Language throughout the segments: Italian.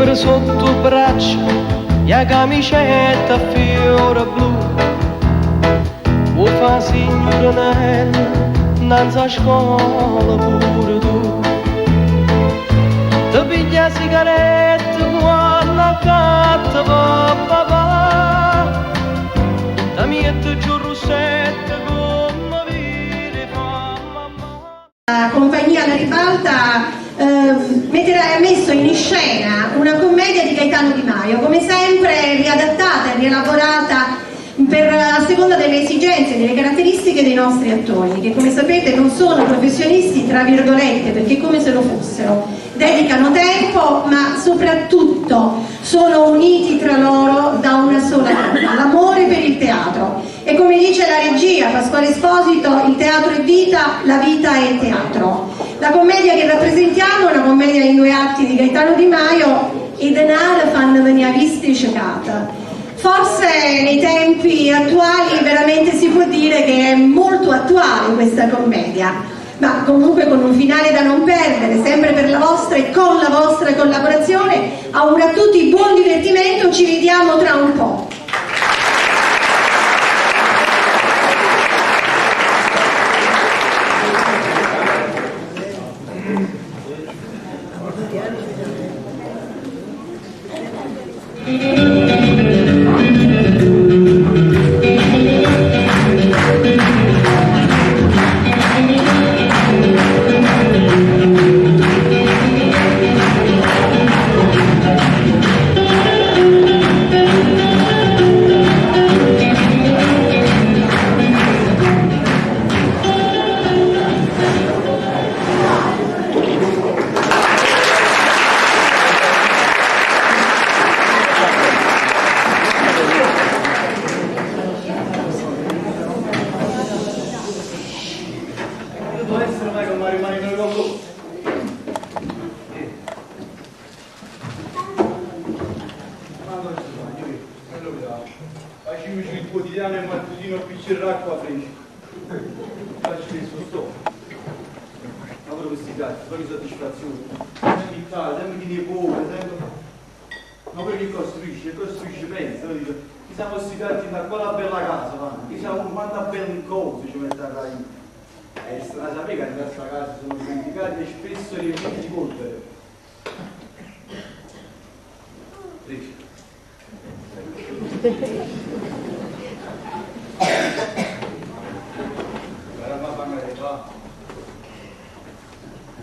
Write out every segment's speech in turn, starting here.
per sotto braccia e la camicetta a fiore blu. O fa signorinella, nanza a scuola pure tu. Ti piglia sigarette quando accatta papà. Ti mette giù rossette come vire fa mamma. La compagnia alla ribalta ha messo in scena una commedia di Gaetano Di Maio, come sempre riadattata e rielaborata a seconda delle esigenze e delle caratteristiche dei nostri attori, che come sapete non sono professionisti tra virgolette, perché come se lo fossero, dedicano tempo, ma soprattutto sono uniti tra loro da una sola cosa, l'amore per il teatro. E come dice la regia Pasquale Esposito, il teatro è vita, la vita è teatro. La commedia che rappresentiamo è una commedia in 2 atti di Gaetano Di Maio e denaro fanno venire visti giocata. Forse nei tempi attuali veramente si può dire che è molto attuale questa commedia, ma comunque con un finale da non perdere, sempre per la vostra e con la vostra collaborazione. Auguro a tutti buon divertimento, ci vediamo tra un po'.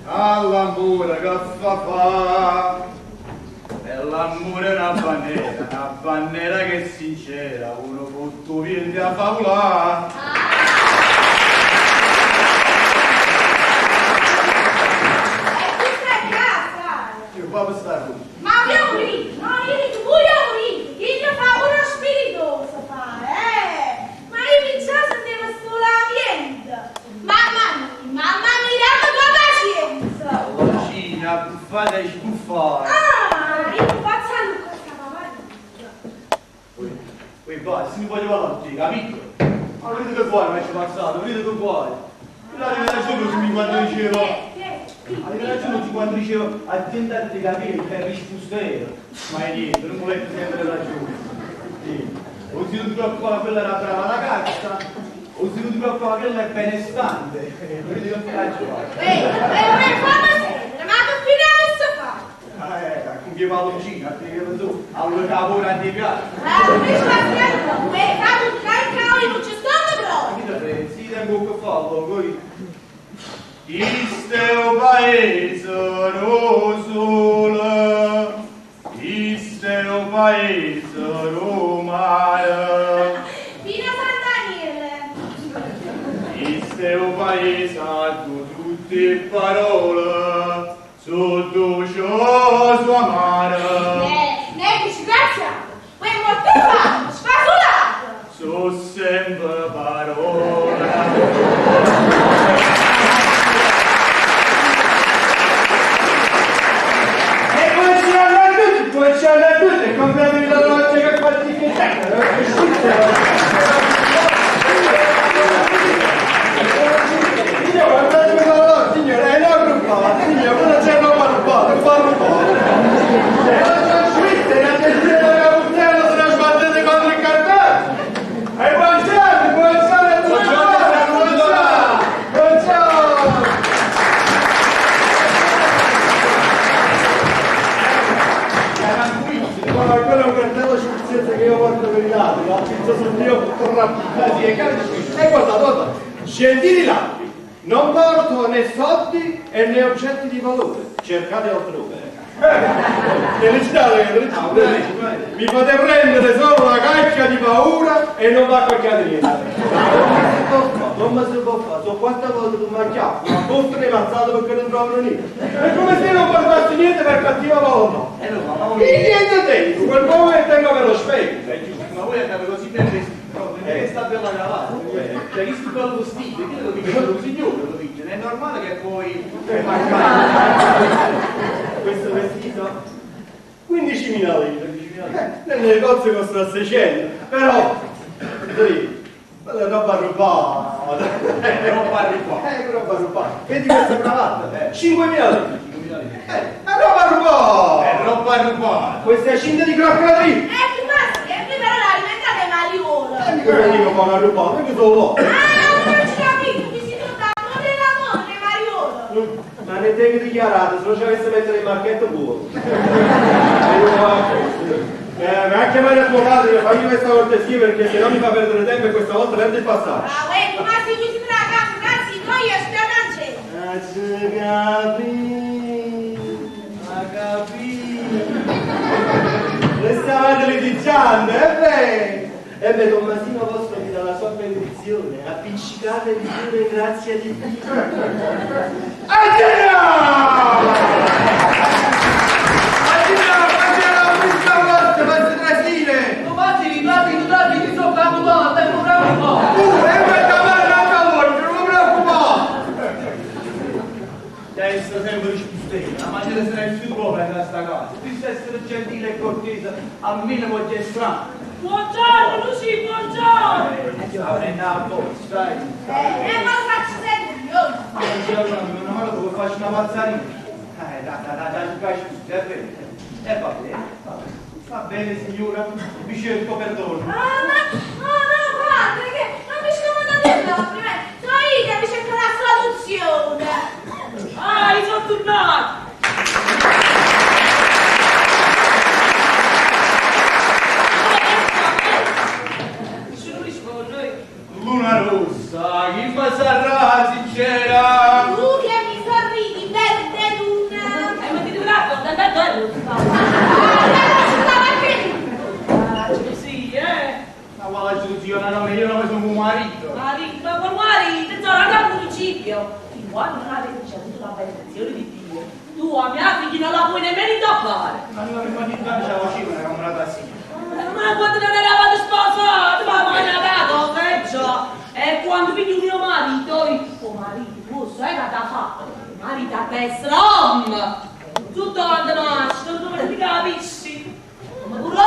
All'amore che fa e l'amore è una bandiera che è sincera, uno tutto viene a faulare. Io papà sta qui. Ma abbiamo unito, no? Io vogliamo unito, io fa uno spiritoso fare, ma io pensavo se devo solo ambiente. Mamma mia, la tua pazienza. Cina, buffata e sbuffare. Io faccio questa mamma. Poi basta, si può parlare, capito? Ma vedete che vuoi, ma ci passato, vedete che vuoi. Avete ragione quando dicevo. Avete ragione quando dicevo attenta a te capire che è rispustero. Ma è niente, non volete sempre ragione. O se non ti preoccupare, quella era brava la cazza, o se non ti preoccupare, quella è benestante. Vedete che ragione. Fammi sedere, ma che fine adesso fa? Con che palloncina, a te che non so, a un lavoro a te piace. Invece la fianca, fate un cavolo, non ci stanno proprio. Chi te pensi? Ti tengo che fallo, poi. Isteo paese no sole, isteo paese romano. Fino a San Daniele. Isteo paese ha tutte parole, sotto ciò sua mano. Dici grazie, poi è molto fatto, spasolato. So sempre parole. Poi c'è la tutte e compratevi la noce che fa il ticchettacco. Signore, guardate la noce, signore, è una gruppata, signore, non c'è una barbata, fa un po'. verità, la pizza sul mio rapidati e capisci. E guarda, gentili ladri, non porto né soldi né oggetti di valore, cercate altrove. Felicitate, mi fate prendere solo una caccia di paura e non va a cercare niente. Non mi si può fare, so quante volte tu mi acchiappi, ma posto ne mazzato perché non trovano niente. È come se non portassi niente per cattiva volontà. Che niente dentro, quel poco che tengo per lo specchio. Ma voi andate così ben vestiti, no? Perché sta bella cravatta? Cioè, chi sti bello vestito? Chi lo dice? Un signore lo dice, è normale che poi... Questo vestito? 15.000 lire. Nel negozio costa 600, però... Quella è roba rubata. Roba rubata. Vedi questa cravatta? 5.000 lire. È roba rubata. È roba rubata. Questa è cinta di crocodilo. Però l'alimentate Mariolo. Come dico ma una rubata? Che sono Non ci capito, mi si nota della moglie Mariolo. Ma ne tengo dichiarato, se non ci avesse mettere il marchetto buono. Ma anche chiamare a tuo padre, fagli questa cortesia perché se no mi fa perdere tempo e questa volta prende il passaggio. Ma se qui si traga, ragazzi, noi stiamo Restava televisiando, beh, Tommasino vostro mi dà la sua benedizione, appiccicate di pure grazie a Dio. Gentile e cortese, a minimo gestrano. Buongiorno, Lucy, buongiorno. A posto, dai. Ma lo faccio sempre io. Non me lo faccio una mazzarina. Dai, va bene signora, vi cerco perdono. No, guarda, che non mi sto mandando prima. Sono io che mi cerco la traduzione. Sono tornato. Luna rossa, chi fa sarà sincera? Tu che mi sorridi, verde luna. Ma ti dovrà andare lo sì, Ma quale istituzione non io non sono un marito. Marito, ma marito, torna al municipio. Fin quando non avete ricevuto la benedizione di Dio, tu a mia figlia non la puoi nemmeno intoppare. Ma non mi fa di tanto la cifra, era una tassina. Ma quando non eravate sposati, ma mai dato, peggio. E quando vedi un mio marito, il marito, tu sai che t'ha fatto? Marito a destra, tutto quanto nasce, non dovresti capisci. Ma pure la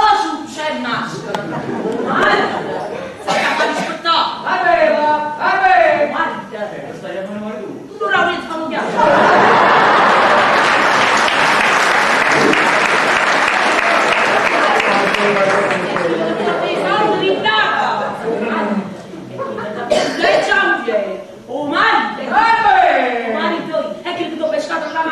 c'è il maschera. Marito, sei capace di aspettare. Aveva! Marito, Stai a fare male tu? tu non la vuoi famiglia. Oh marito! Marito, è che ti ho pescato la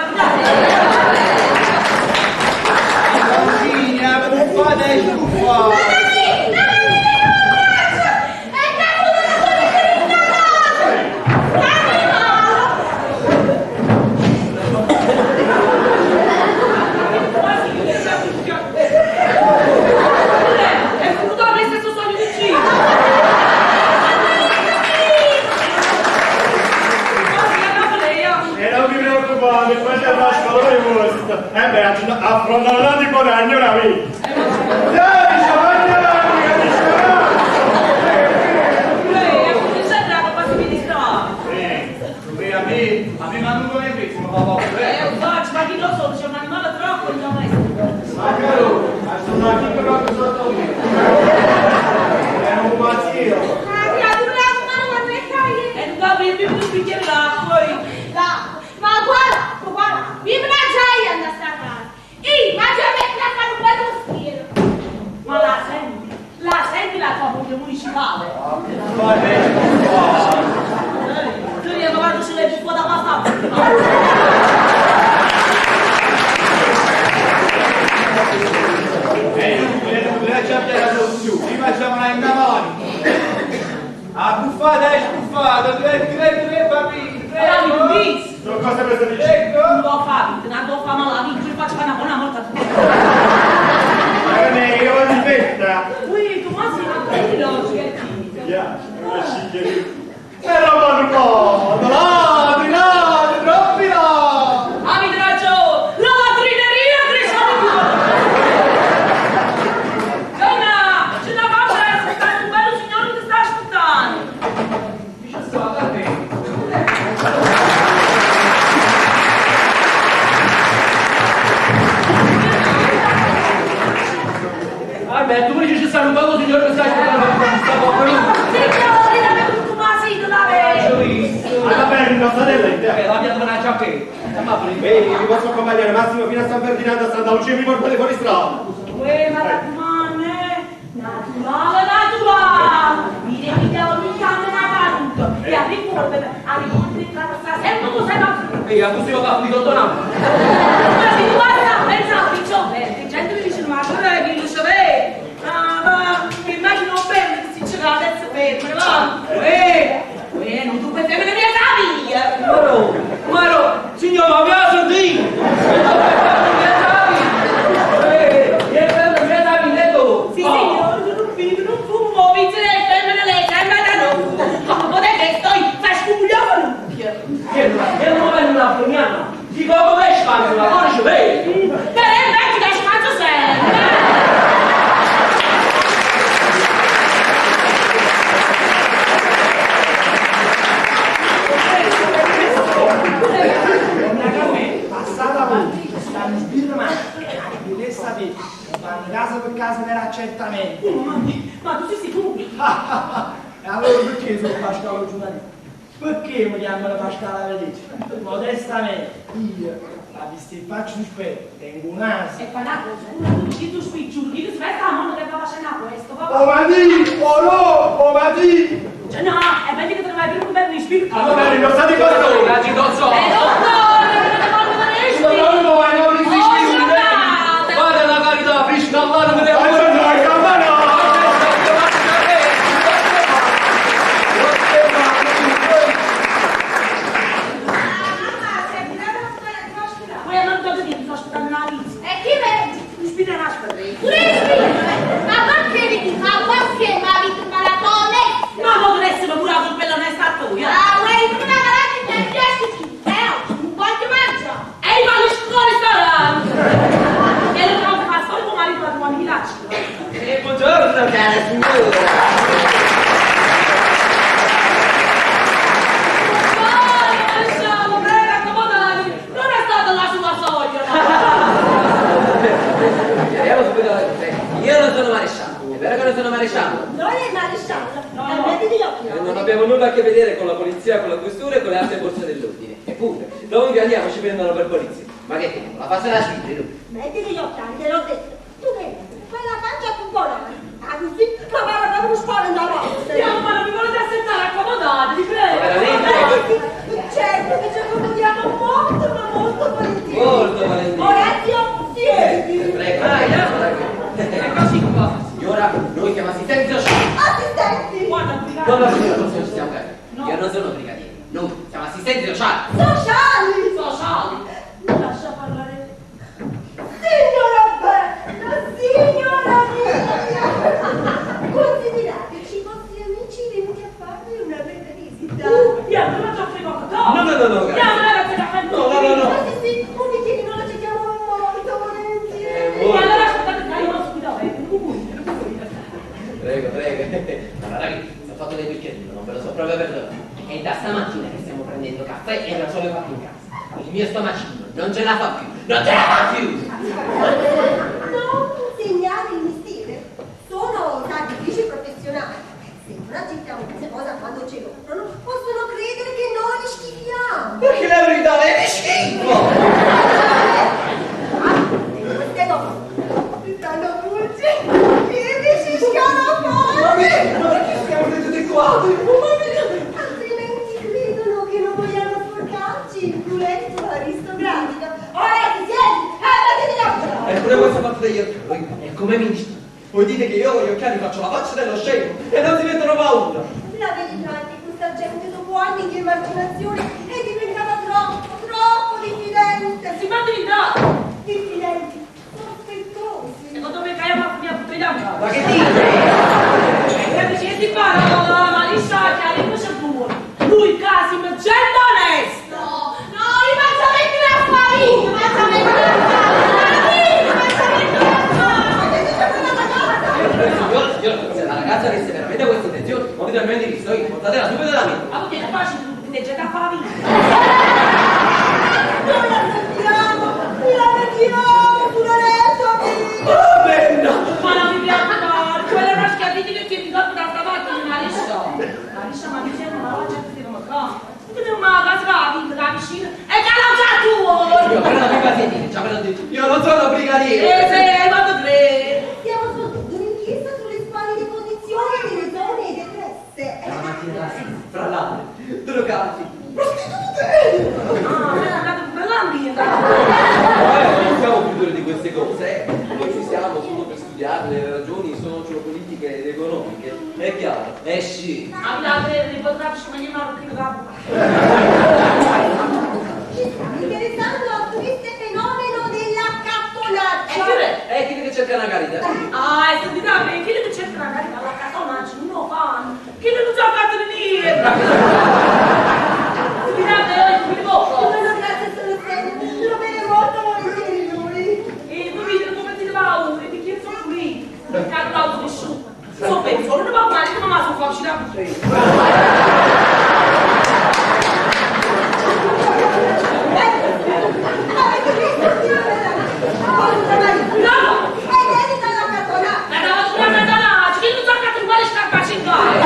Cugina, buffata e sciuffa! Affrontano di guadagno la vita. Dai, a me non come questo, ma va ma chi lo so, c'è un animale troppo in domestico. ma caro, sono anche proprio sotto me. È un mazzio. E tu capi, io mi bicchiere l'acqua. Ma guarda, mi piace andare a sta casa. Ma già metti a fare un bel mestiere. Ma la senti la tua moglie municipale? Va bene, Tu gli hai trovato sulle buffo da pasta. le già te la soluzione, prima Bene, vi posso accompagnare Massimo fino a San Ferdinando a Santa Lucia e mi portate fuori strada. Ma raccomane, naturale! Mi devi ogni camera tutto. E a ricordo di traversare sempre tu sei ma... Ehi, a così lo capo di Tottonamo. Ma si guarda, pensa a picciò verde, gente mi dice ma guarda che lo sapete. Ma mi immagino bene che si c'è la terza ferma, va? Non tu puoi fare le mie famiglie! Maro, signor, ma mi ha sentito! Sì, signor, non fumo, mi direte, me ne legge, me ne non. Ma potete, fai scugliare? Che non è una pugnata? Dico come spazio, la conosce bene! Per il vecchio che spazio sempre! Passata voi, stanno sbirmando, volete sapere, fanno caso per caso per accertamento. Ma tu sei sicuro? E allora perché sono Pasquale giornalista? Perché mi chiamano Pasquale Vedete? Modestamente, io, la vista in faccia di spero, tengo un naso. E fa una cosa, che tu spicciuli, che tu svetta la mano che va facendo questo, papà. Oh ma di, oh no, oh ma di! Cioè no, è meglio che te ne vai più come mi spirito. Allora, non state cosa noi, la Gidozzo! Guarda la carità, fisca all'anno, mi devo buongiorno cara signora! Non è stata la sua soglia! Io non sono maresciallo, è vero che non sono maresciallo? Non è maresciallo, cambiate gli occhi. Non abbiamo nulla a che vedere con la polizia, con la questura e con le altre forze dell'ordine. Eppure, dove andiamo ci prendono per polizia. Ma che tempo, la faccia da cifre, tu? Mettiti gli occhiali, te l'ho detto. Tu che fai la faccia più buona. Ah, così? Ma guarda, come uno sparo in davanti. Ma non mi volete aspettare, accomodate, vi prego! Veramente? Certo che ci accomodiamo molto, ma molto volentieri. Molto volentieri. Orazio, siedi. Prego, Eccoci qua! signora, noi siamo assistenti sociali. Assistenti. Guarda, No, no, signora, non ci stiamo capendo. Io non sono brigadiere, noi siamo assistenti sociali. Sociali. Sociali! Mi lascia parlare. Signora bella, signora mia. Considerateci i vostri amici venuti a farvi una bella visita. Io non ho fregato! No, grazie. Io ragazzi da fare Ma sì, un bicchierino lo accettiamo molto volentieri. E allora aspettate, dai, io ospito, Prego. Allora ragazzi, ho fatto dei bicchierini, non ve lo so proprio perdonare. È da stamattina che stiamo prendendo caffè e non solo fatto in casa. Il mio stomacino non ce la fa più, non ce la fa più! Non insegnare il mestiere. Sono sacrifici professionali. Se non accettiamo queste cose quando ce l'offrono, possono credere che noi li schifiamo. Perché la verità è di schifo! Queste cose ti stanno fuggendo e mi si schianano Ma perché stiamo tutti qua? altrimenti credono che non vogliamo sporcarci il culetto aristocratico. Ora ti siedi, mettiti gli occhi. Eppure voi fatto degli occhiali. E come mi dite? Voi dite che io con gli occhiali faccio la faccia dello scemo e non si mettono paura. La verità è che questa gente dopo anni di emarginazione è diventata troppo diffidente. Si mandi in dato! Diffidenti, sospettosi. Secondo me che è una mia puttana! Ma che dite? E dice di parola, ma li sa che all'inizio due. Lui casi ma gente onesto! No, i mangiamenti da farina, i mangiamenti da Signora, se la ragazza avesse veramente questa intenzione, ma vi almeno visto io, portatela subito da me. Ma potete farci tutti, già da farina! Noi la sappiamo, già ve l'ho detto, io non sono brigadiere. Sei, quando credi? Stiamo svolgendo un'inchiesta sulle squallide condizioni delle zone depresse. La mattina da sinistra, fra l'altro, drogati. Ah, è andato per l'ambiente. Non siamo più dure di queste cose, Noi ci siamo solo per studiare le ragioni socio-politiche ed economiche. È chiaro? Sì. Andate, riportarci come gli marchi da Ci stiamo interessando al triste fenomeno dell'accattonaccia. Chi che cerca una carità? Ah, e sentite a me, chi le cerca una carità alla casonaccia, non lo fanno. Chi le non gioca a tenere? Sentite a me, mi poco. Grazie sono sempre, lo bene molto volentieri lui. E voi vedete come ti paura, e chi sono qui? Il carro di su. Sono penso, non va male, come ma sono facile a Avete visto chi non è la No! E vedi dall'accattonaccia. Ma no, sulla mezzanotte, chi non gioca a trovare scarpa cingare?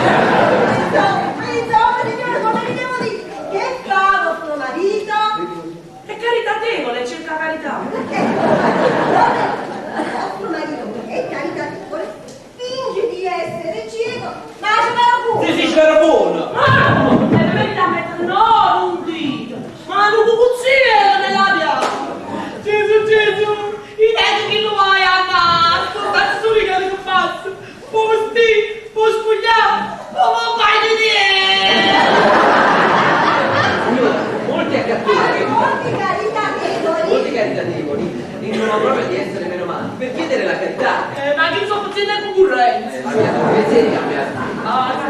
Insomma, signore, come vi devo dire? Che fa vostro marito? È caritatevole, cerca carità. Vostro marito è caritatevole, finge di essere cieco, ma ce l'ha pure. Sì, c'era buono. Ma è venuta a mettere no, non dito. Ma non cucuzzino nell'aria. Gesù, i denti che lo vai a naso, sta sunica che non faccio. Può spugliare, ma vai di dire. Signora, molti accattivi. Molti caritatevoli. Molti caritatevoli dicono proprio di essere meno male per chiedere la carità. Ma chi sono facendo concorrenza? Ma mia, pensieri cambia. Ah,